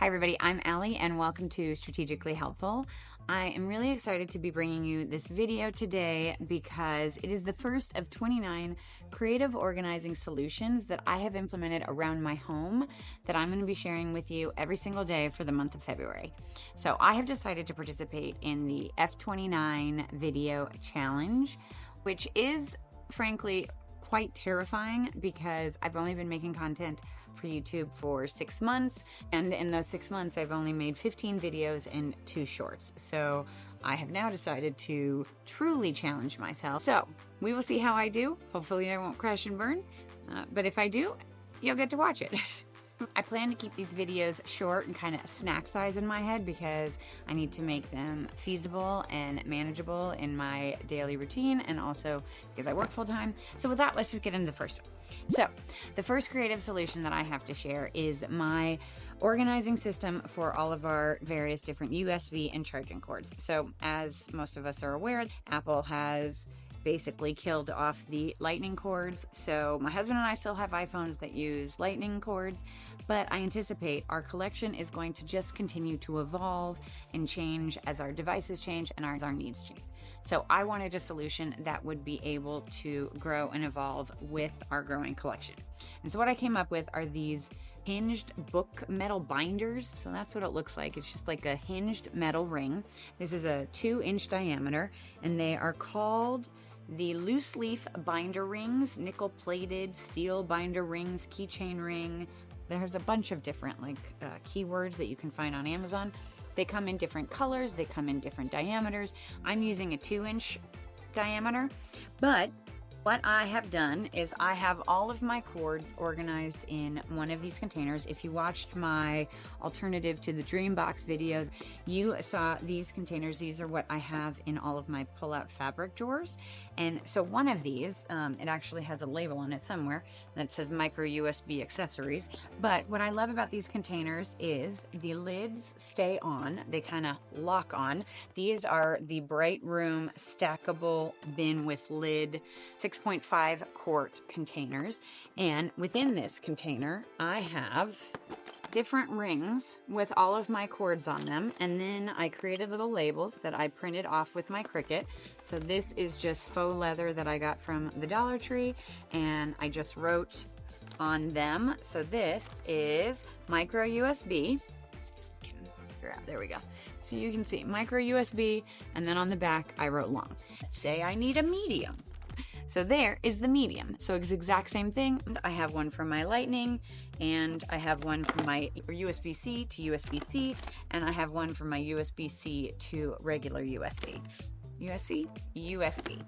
Hi everybody, I'm Allie and welcome to Strategically Helpful. I am really excited to be bringing you this video today because it is the first of 29 creative organizing solutions that I have implemented around my home that I'm going to be sharing with you every single day for the month of February. So I have decided to participate in the F29 video challenge, which is frankly quite terrifying because I've only been making content for YouTube for 6 months, and in those 6 months I've only made 15 videos and 2 shorts. So I have now decided to truly challenge myself. So we will see how I do. Hopefully I won't crash and burn, but if I do, you'll get to watch it. I plan to keep these videos short and kind of snack size in my head because I need to make them feasible and manageable in my daily routine, and also because I work full time. So with that, let's just get into the first one. So the first creative solution that I have to share is my organizing system for all of our various different USB and charging cords. So as most of us are aware, Apple has basically killed off the lightning cords. So my husband and I still have iPhones that use lightning cords, but I anticipate our collection is going to just continue to evolve and change as our devices change and our needs change. So I wanted a solution that would be able to grow and evolve with our growing collection. And so what I came up with are these hinged book metal binders. So that's what it looks like. It's just like a hinged metal ring. This is a 2-inch diameter, and they are called the loose leaf binder rings, nickel plated steel binder rings, keychain ring. There's a bunch of different keywords that you can find on Amazon. They come in different colors. They come in different diameters. I'm using a 2-inch diameter, but what I have done is I have all of my cords organized in one of these containers. If you watched my alternative to the Dreambox video, you saw these containers. These are what I have in all of my pull-out fabric drawers. And so one of these, it actually has a label on it somewhere that says micro USB accessories. But what I love about these containers is the lids stay on. They kind of lock on. These are the Brightroom stackable bin with lid 6.5 quart containers, and within this container I have different rings with all of my cords on them, and then I created little labels that I printed off with my Cricut. So this is just faux leather that I got from the Dollar Tree, and I just wrote on them. So this is micro USB. Let's see if we can figure out. There we go. So you can see micro USB, and then on the back I wrote long. Let's say I need a medium. So there is the medium. So it's the exact same thing. I have one for my lightning, and I have one for my USB-C to USB-C, and I have one for my USB-C to regular USB. USB.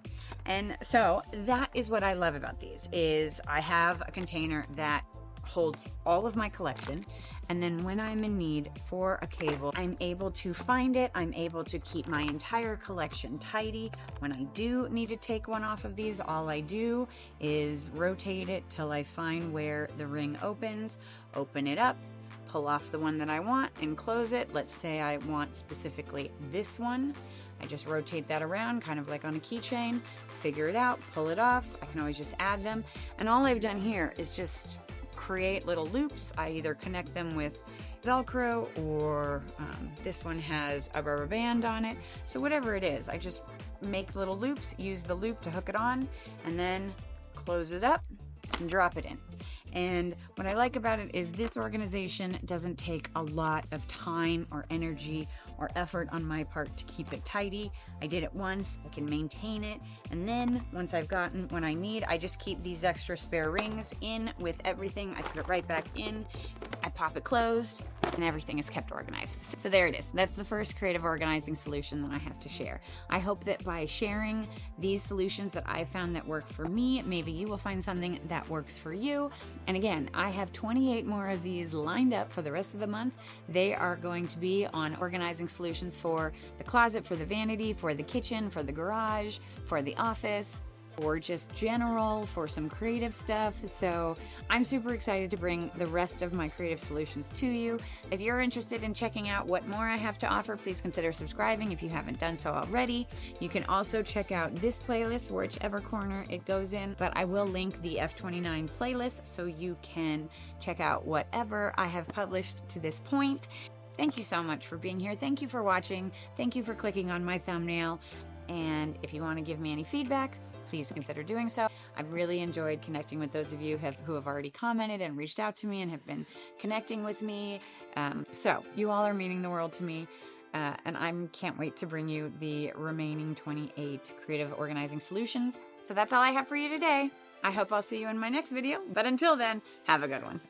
And so that is what I love about these, is I have a container that holds all of my collection, and then when I'm in need for a cable, I'm able to find it. I'm able to keep my entire collection tidy. When I do need to take one off of these, all I do is rotate it till I find where the ring opens, open it up, pull off the one that I want and close it. Let's say I want specifically this one. I just rotate that around, kind of like on a keychain, figure it out, pull it off. I can always just add them. And all I've done here is just create little loops. I either connect them with Velcro, or this one has a rubber band on it. So whatever it is, I just make little loops, use the loop to hook it on, and then close it up and drop it in. And what I like about it is this organization doesn't take a lot of time or energy or effort on my part to keep it tidy. I did it once, I can maintain it, and then once I've gotten what I need, I just keep these extra spare rings in with everything. I put it right back in, I pop it closed, and everything is kept organized. So there it is. That's the first creative organizing solution that I have to share. I hope that by sharing these solutions that I found that work for me, maybe you will find something that works for you. And again, I have 28 more of these lined up for the rest of the month. They are going to be on organizing solutions for the closet, for the vanity, for the kitchen, for the garage, for the office, or just general for some creative stuff. So I'm super excited to bring the rest of my creative solutions to you. If you're interested in checking out what more I have to offer, please consider subscribing if you haven't done so already. You can also check out this playlist, whichever corner it goes in, but I will link the F29 playlist so you can check out whatever I have published to this point. Thank you so much for being here. Thank you for watching. Thank you for clicking on my thumbnail. And if you want to give me any feedback, please consider doing so. I've really enjoyed connecting with those of you who have already commented and reached out to me and have been connecting with me. So you all are meaning the world to me. And I can't wait to bring you the remaining 28 creative organizing solutions. So that's all I have for you today. I hope I'll see you in my next video. But until then, have a good one.